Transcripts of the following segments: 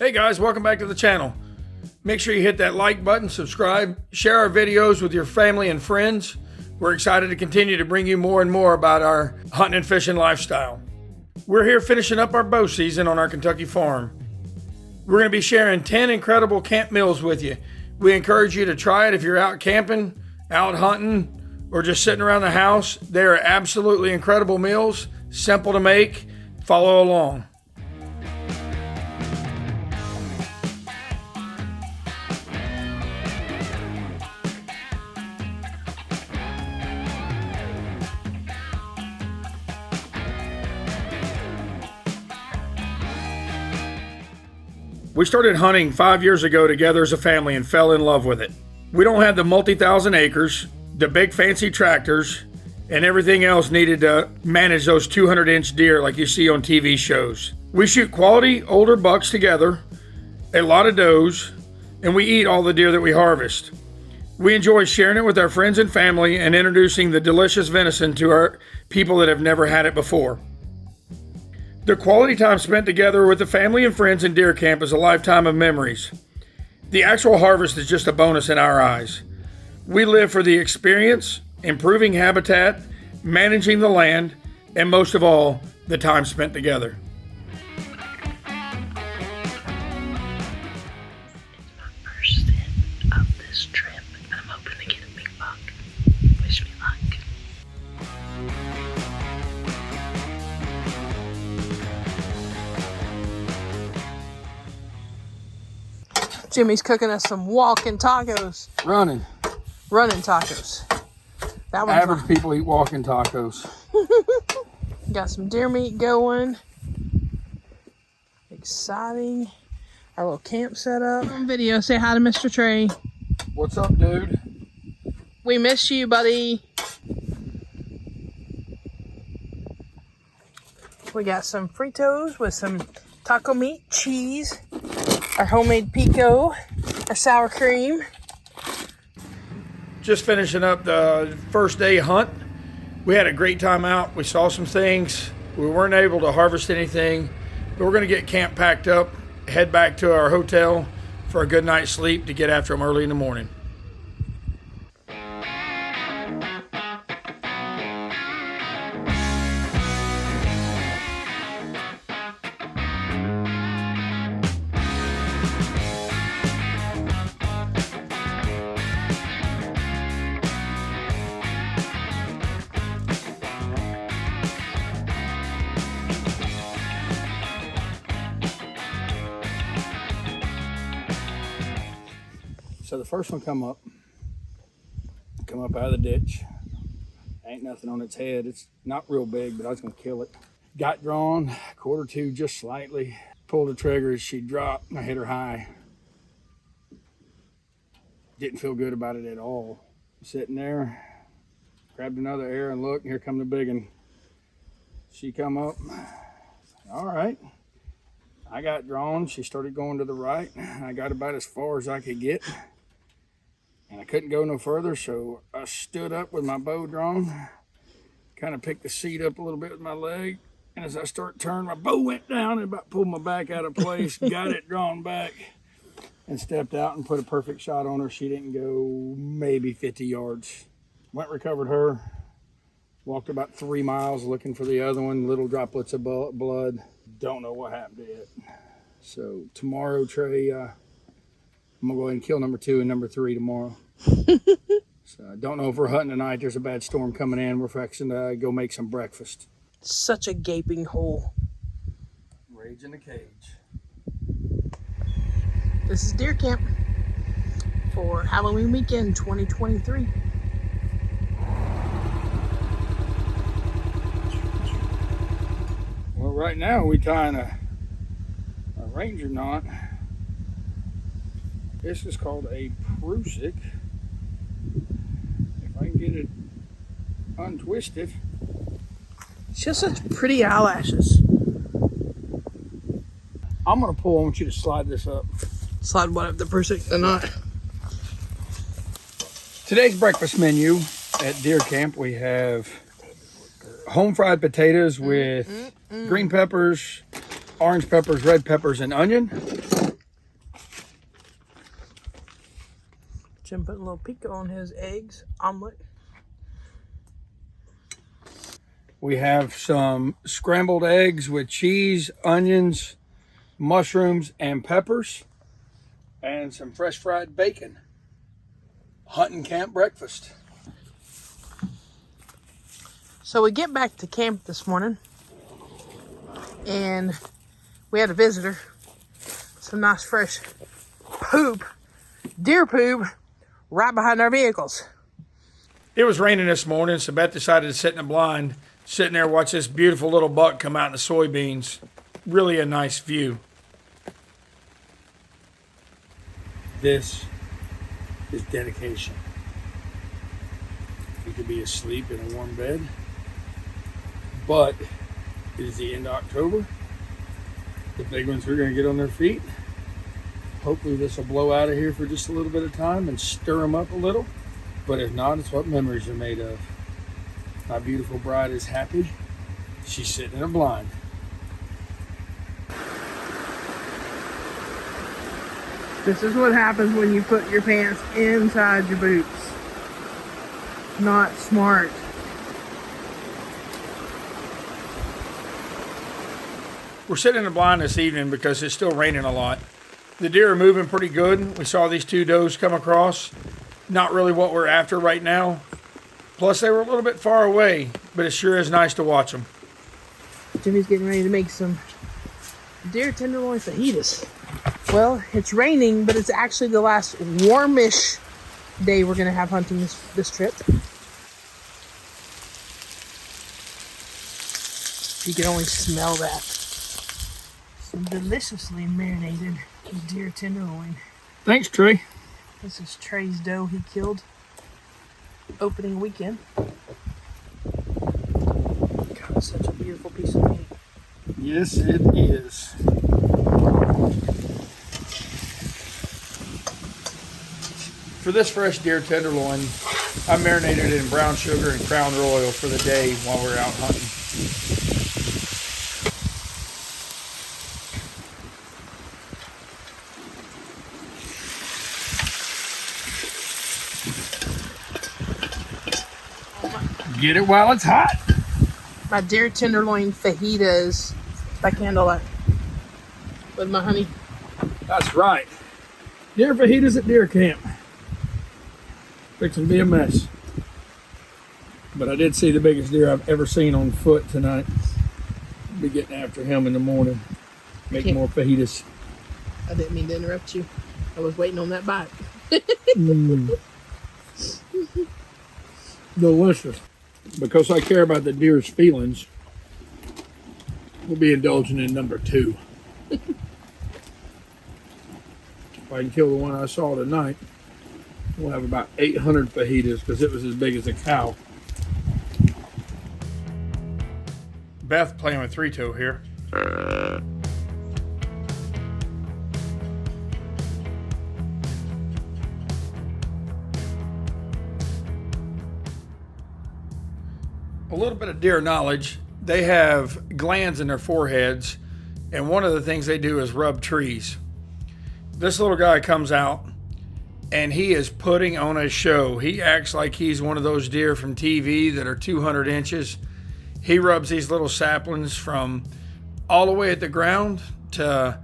Hey guys, welcome back to the channel. Make sure you hit that like button, subscribe, share our videos with your family and friends. We're excited to continue to bring you more and more about our hunting and fishing lifestyle. We're here finishing up our bow season on our Kentucky farm. We're going to be sharing 10 incredible camp meals with you. We encourage you to try it if you're out camping, out hunting, or just sitting around the house. They are absolutely incredible meals, simple to make. Follow along. We started hunting 5 years ago together as a family and fell in love with it. We don't have the multi-thousand acres, the big fancy tractors, and everything else needed to manage those 200-inch deer like you see on TV shows. We shoot quality older bucks together, a lot of does, and we eat all the deer that we harvest. We enjoy sharing it with our friends and family and introducing the delicious venison to our people that have never had it before. The quality time spent together with the family and friends in deer camp is a lifetime of memories. The actual harvest is just a bonus in our eyes. We live for the experience, improving habitat, managing the land, and most of all, the time spent together. First in of this trip, and I'm hoping to get a big buck. Wish me luck. Jimmy's cooking us some walking tacos. Running tacos. That one's Average people eat walking tacos. got some deer meat going. Exciting. Our little camp set up. On video, say hi to Mr. Trey. What's up, dude? We miss you, buddy. We got some Fritos with some taco meat, cheese, our homemade pico, our sour cream. Just finishing up the first day hunt. We had a great time out. We saw some things. We weren't able to harvest anything, but we're going to get camp packed up, head back to our hotel for a good night's sleep to get after them early in the morning. So the first one come up out of the ditch. Ain't nothing on its head. It's not real big, but I was gonna kill it. Got drawn, quarter two just slightly. Pulled the trigger as she dropped, and I hit her high. Didn't feel good about it at all. Sitting there, grabbed another arrow and looked, and here come the big one. She come up, all right. I got drawn, she started going to the right. I got about as far as I could get. And I couldn't go no further, so I stood up with my bow drawn, kind of picked the seat up a little bit with my leg, and as I start turning, my bow went down and about pulled my back out of place, got it drawn back, and stepped out and put a perfect shot on her. She didn't go maybe 50 yards. Went recovered her, walked about 3 miles looking for the other one, little droplets of blood. Don't know what happened to it. So tomorrow, Trey, I'm gonna go ahead and kill number 2 and number 3 tomorrow. So I don't know if we're hunting tonight. There's a bad storm coming in. We're fixing to go make some breakfast. Such a gaping hole. Rage in the cage. This is deer camp for Halloween weekend 2023. Well, right now we tying a Ranger knot. This is called a Prusik. If I can get it untwisted. She has such pretty eyelashes. I'm gonna pull. I want you to slide this up. Slide what up the Prusik, the knot. Today's breakfast menu at deer camp, we have home fried potatoes with green peppers, orange peppers, red peppers, and onion. him put a little pico on his eggs omelet. We have some scrambled eggs with cheese, onions, mushrooms, and peppers, and some fresh fried bacon. Hunting camp breakfast. So we get back to camp this morning, and we had a visitor. Some nice fresh poop, deer poop, right behind our vehicles. It was raining this morning, so Beth decided to sit in the blind, sitting there, watch this beautiful little buck come out in the soybeans. Really a nice view. This is dedication. You could be asleep in a warm bed, but it is the end of October. The big ones are going to get on their feet. Hopefully this will blow out of here for just a little bit of time and stir them up a little. But if not, it's what memories are made of. My beautiful bride is happy. She's sitting in a blind. This is what happens when you put your pants inside your boots. Not smart. We're sitting in the blind this evening because it's still raining a lot. The deer are moving pretty good. We saw these two does come across. Not really what we're after right now. Plus they were a little bit far away, but it sure is nice to watch them. Jimmy's getting ready to make some deer tenderloin fajitas. Well, it's raining, but it's actually the last warmish day we're going to have hunting this trip. You can only smell that. Some deliciously marinated deer tenderloin. Thanks, Trey. This is Trey's doe he killed opening weekend. God, it's such a beautiful piece of meat. Yes, it is. For this fresh deer tenderloin, I marinated it in brown sugar and Crown Royal for the day while we're out hunting. Get it while it's hot. My deer tenderloin fajitas by candlelight with my honey. That's right. Deer fajitas at deer camp. Fixing to be a mess. But I did see the biggest deer I've ever seen on foot tonight. Be getting after him in the morning. Make more fajitas. I didn't mean to interrupt you. I was waiting on that bite. Delicious. Because I care about the deer's feelings, we'll be indulging in number 2. If I can kill the one I saw tonight, we'll have about 800 fajitas because it was as big as a cow. Beth playing with 3-toe here. A little bit of deer knowledge. They have glands in their foreheads, and one of the things they do is rub trees. This little guy comes out, and he is putting on a show. He acts like he's one of those deer from TV that are 200 inches. He rubs these little saplings from all the way at the ground to,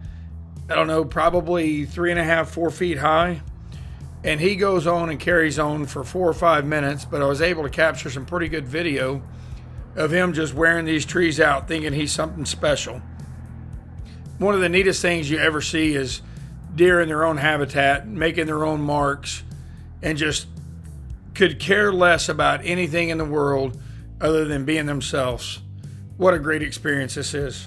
I don't know, probably 3.5, 4 feet high. And he goes on and carries on for 4 or 5 minutes, but I was able to capture some pretty good video of him just wearing these trees out, thinking he's something special. One of the neatest things you ever see is deer in their own habitat, making their own marks, and just could care less about anything in the world other than being themselves. What a great experience this is.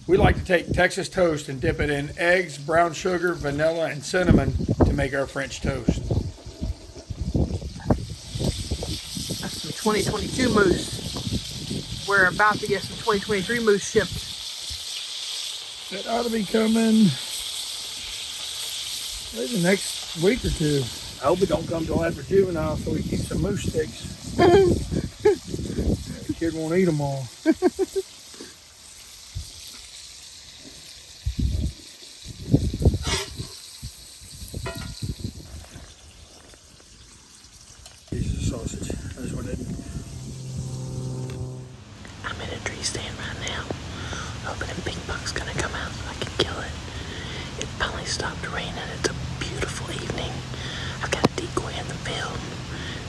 We like to take Texas toast and dip it in eggs, brown sugar, vanilla, and cinnamon to make our French toast. That's some 2022 moose. We're about to get some 2023 moose shipped. That ought to be coming maybe the next week or 2. I hope it don't come till after juvenile so we keep some moose sticks. The kid won't eat them all. Piece of sausage. That's what it is. I'm in a tree stand right now, hoping a big buck's gonna come out so I can kill it. It finally stopped raining. It's a beautiful evening. I've got a decoy in the field,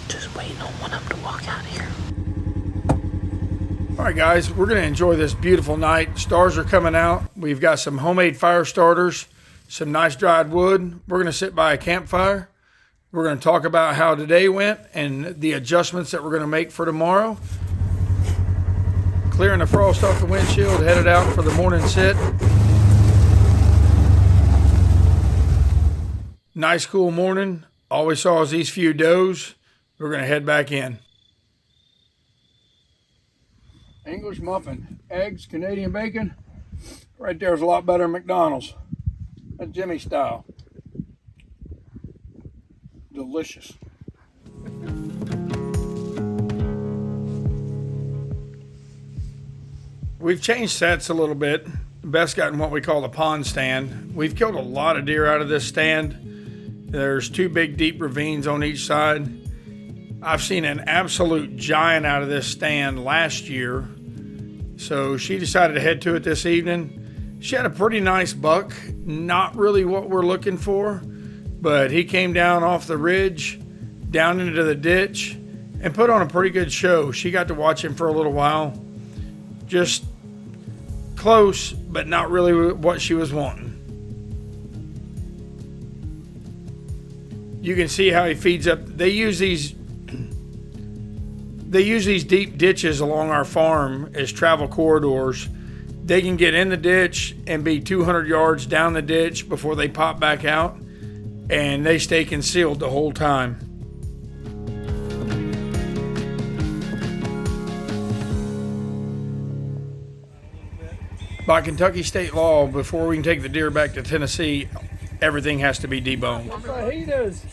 just waiting on one of them to walk out here. All right, guys, we're going to enjoy this beautiful night. Stars are coming out. We've got some homemade fire starters, some nice dried wood. We're going to sit by a campfire. We're going to talk about how today went and the adjustments that we're going to make for tomorrow. Clearing the frost off the windshield, headed out for the morning sit. Nice cool morning. All we saw is these few does. We're going to head back in. English muffin, eggs, Canadian bacon. Right there is a lot better than McDonald's. That's Jimmy style. Delicious. We've changed sets a little bit. Beth's gotten what we call the pond stand. We've killed a lot of deer out of this stand. There's 2 big deep ravines on each side. I've seen an absolute giant out of this stand last year. So she decided to head to it this evening. She had a pretty nice buck. Not really what we're looking for, but he came down off the ridge, down into the ditch, and put on a pretty good show. She got to watch him for a little while. Just close, but not really what she was wanting. You can see how he feeds up. They use these deep ditches along our farm as travel corridors. They can get in the ditch and be 200 yards down the ditch before they pop back out, and they stay concealed the whole time. By Kentucky state law, before we can take the deer back to Tennessee, everything has to be deboned. Fajitas.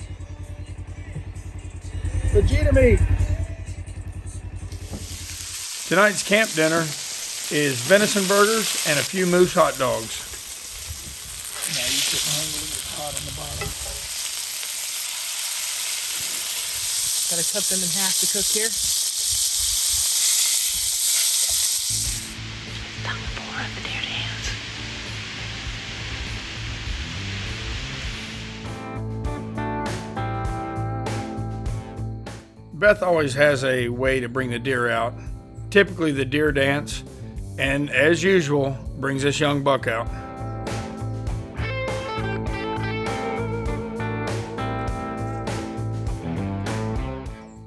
Legitimate. Tonight's camp dinner is venison burgers and a few moose hot dogs. Now you couldn't handle it, it's hot on the bottom. Gotta cut them in half to cook here. Time to pour out the deer dance. Beth always has a way to bring the deer out. Typically the deer dance, and as usual, brings this young buck out.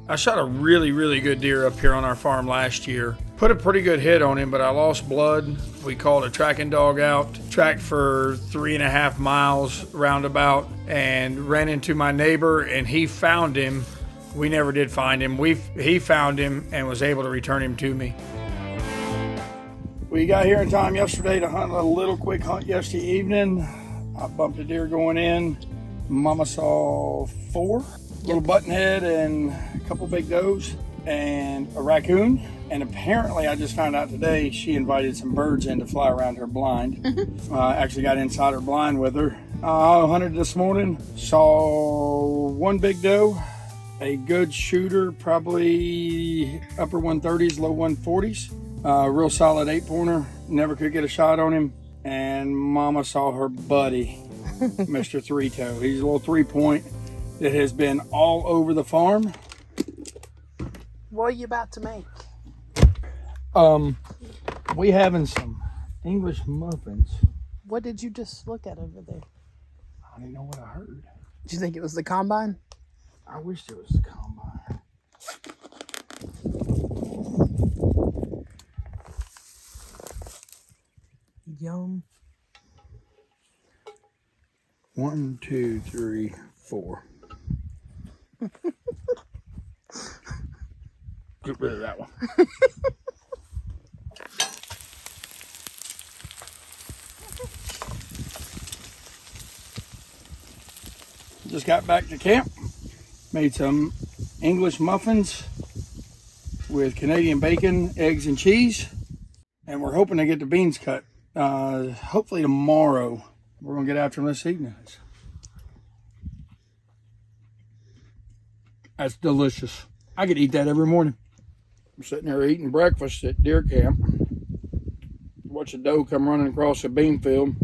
I shot a really good deer up here on our farm last year. Put a pretty good hit on him, but I lost blood. We called a tracking dog out, tracked for 3.5 miles roundabout, and ran into my neighbor, and he found him. We never did find him. He found him and was able to return him to me. We got here in time yesterday to hunt a little quick hunt yesterday evening. I bumped a deer going in. Mama saw 4. Little buttonhead and a couple big does and a raccoon. And apparently, I just found out today, she invited some birds in to fly around her blind. Actually got inside her blind with her. I hunted this morning, saw 1 big doe, a good shooter, probably upper 130s, low 140s. Real solid 8-pointer, never could get a shot on him. And Mama saw her buddy, Mr. 3-toe. He's a little 3-point. That has been all over the farm. What are you about to make? We having some English muffins. What did you just look at over there? I don't even know what I heard. Did you think it was the combine? I wish it was the combine. Yum. 1, 2, 3, 4. Get rid of that one. Just got back to camp. Made some English muffins with Canadian bacon, eggs, and cheese. And we're hoping to get the beans cut. Hopefully tomorrow. We're gonna get after them this evening. That's delicious. I could eat that every morning. I'm sitting there eating breakfast at deer camp. Watch a doe come running across a bean field.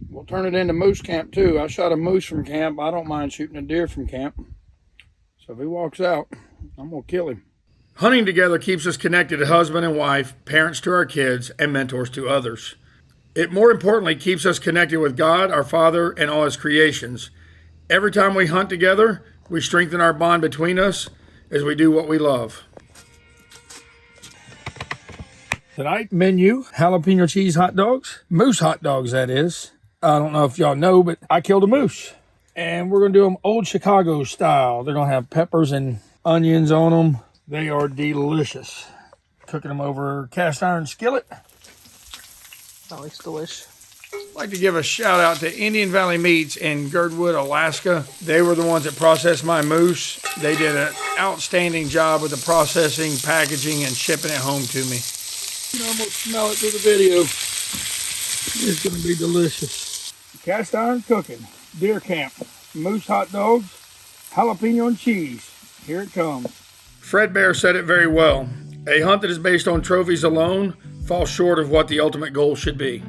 We'll turn it into moose camp too. I shot a moose from camp. I don't mind shooting a deer from camp. So if he walks out, I'm gonna kill him. Hunting together keeps us connected as husband and wife, parents to our kids, and mentors to others. It more importantly keeps us connected with God, our Father, and all His creations. Every time we hunt together, we strengthen our bond between us as we do what we love. Tonight menu, jalapeno cheese hot dogs. Moose hot dogs, that is. I don't know if y'all know, but I killed a moose. And we're going to do them old Chicago style. They're going to have peppers and onions on them. They are delicious. Cooking them over a cast iron skillet. Always delish. I'd like to give a shout out to Indian Valley Meats in Girdwood, Alaska. They were the ones that processed my moose. They did an outstanding job with the processing, packaging, and shipping it home to me. You know, I'm going to smell it through the video. It's going to be delicious. Cast iron cooking, deer camp, moose hot dogs, jalapeno and cheese. Here it comes. Fred Bear said it very well. A hunt that is based on trophies alone falls short of what the ultimate goal should be.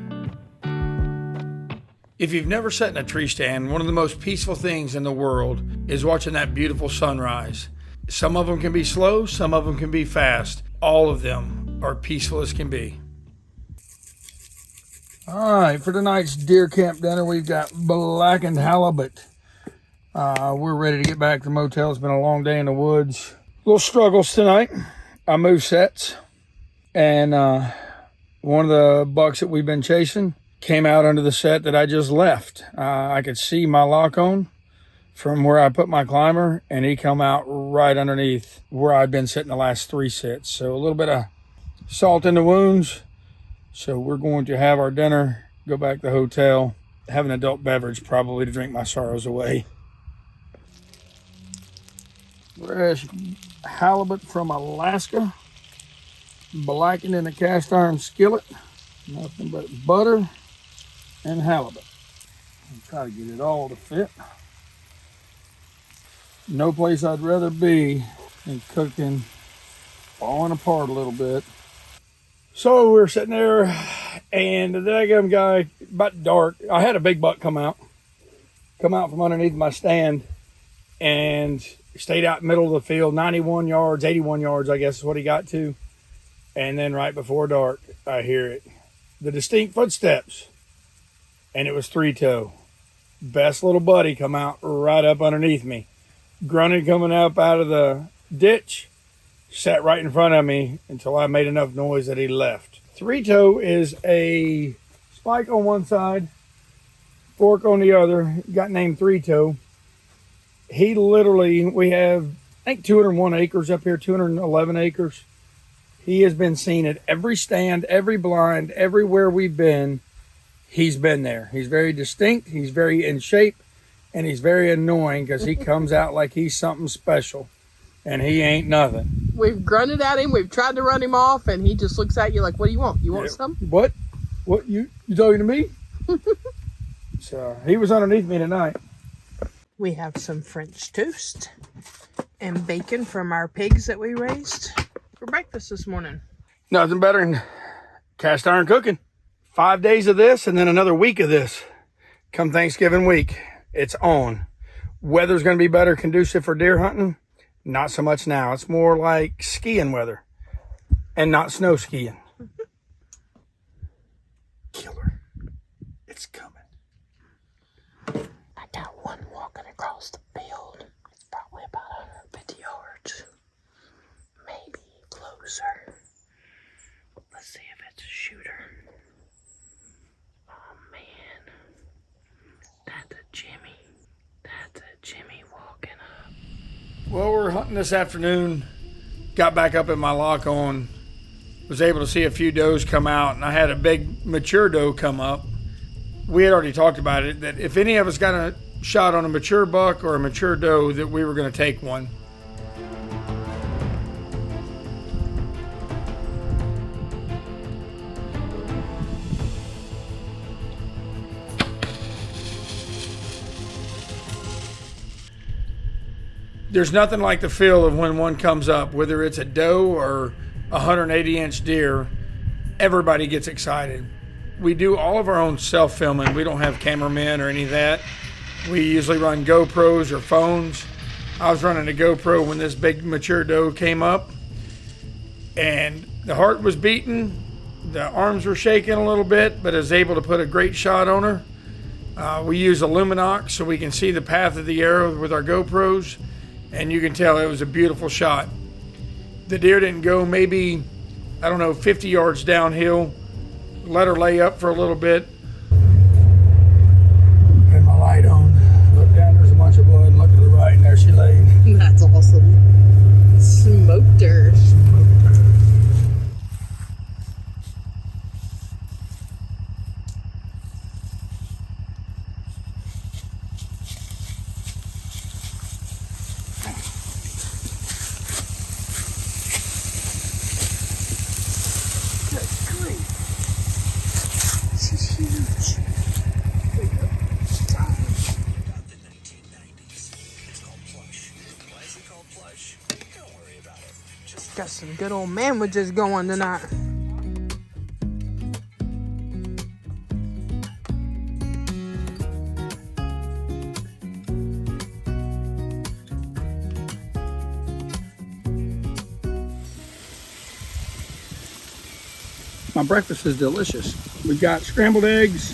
If you've never sat in a tree stand, one of the most peaceful things in the world is watching that beautiful sunrise. Some of them can be slow, some of them can be fast. All of them are peaceful as can be. All right, for tonight's deer camp dinner, we've got blackened halibut. We're ready to get back to the motel. It's been a long day in the woods. Little struggles tonight. I moved sets, and one of the bucks that we've been chasing came out under the set that I just left. I could see my lock on from where I put my climber, and he come out right underneath where I've been sitting the last 3 sets. So a little bit of salt in the wounds. So we're going to have our dinner, go back to the hotel, have an adult beverage probably to drink my sorrows away. Fresh halibut from Alaska, blackened in a cast iron skillet. Nothing but butter and halibut. I'll try to get it all to fit. No place I'd rather be than cooking, falling apart a little bit. So we're sitting there, and the daggum guy, about dark, I had a big buck come out from underneath my stand, and stayed out in the middle of the field, 91 yards, 81 yards, I guess is what he got to. And then right before dark, I hear it. The distinct footsteps, and it was Three Toe. Best little buddy come out right up underneath me. Grunted coming up out of the ditch, sat right in front of me until I made enough noise that he left. Three Toe is a spike on one side, fork on the other, got named Three Toe. He literally, we have, I think 201 acres up here, 211 acres. He has been seen at every stand, every blind, everywhere we've been. He's been there. He's very distinct. He's very in shape. And he's very annoying because he comes out like he's something special. And he ain't nothing. We've grunted at him. We've tried to run him off. And he just looks at you like, what do you want? You want some? What? What? You talking to me? So he was underneath me tonight. We have some French toast and bacon from our pigs that we raised for breakfast this morning. Nothing better than cast iron cooking. 5 days of this and then another week of this. Come Thanksgiving week, it's on. Weather's going to be better conducive for deer hunting. Not so much now. It's more like skiing weather and not snow skiing. Killer. It's coming. I got one walking across the field. It's probably about 150 yards. Maybe closer. Let's see if it's a shooter. Oh man. That's a Jimmy. That's a Jimmy walking up. Well, we're hunting this afternoon. Got back up in my lock on. Was able to see a few does come out, and I had a big mature doe come up. We had already talked about it, that if any of us got shot on a mature buck or a mature doe that we were going to take one. There's nothing like the feel of when one comes up, whether it's a doe or a 180-inch deer. Everybody gets excited. We do all of our own self-filming. We don't have cameramen or any of that. We usually run GoPros or phones. I was running a GoPro when this big mature doe came up, and the heart was beating, the arms were shaking a little bit, but I was able to put a great shot on her. We use a Luminox so we can see the path of the arrow with our GoPros, and you can tell it was a beautiful shot. The deer didn't go maybe, 50 yards downhill. Let her lay up for a little bit. Had my light on. Look down, there's a bunch of blood, and look to the right, and there she laid. That's awesome. Smoked her. She's huge. Got some good old manwages going tonight. My breakfast is delicious. We've got scrambled eggs,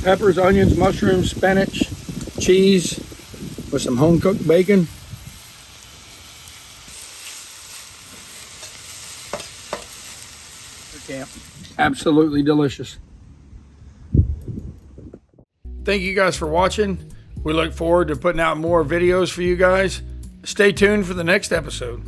peppers, onions, mushrooms, spinach, cheese, with some home-cooked bacon. Camp. Absolutely delicious. Thank you guys for watching. We look forward to putting out more videos for you guys. Stay tuned for the next episode.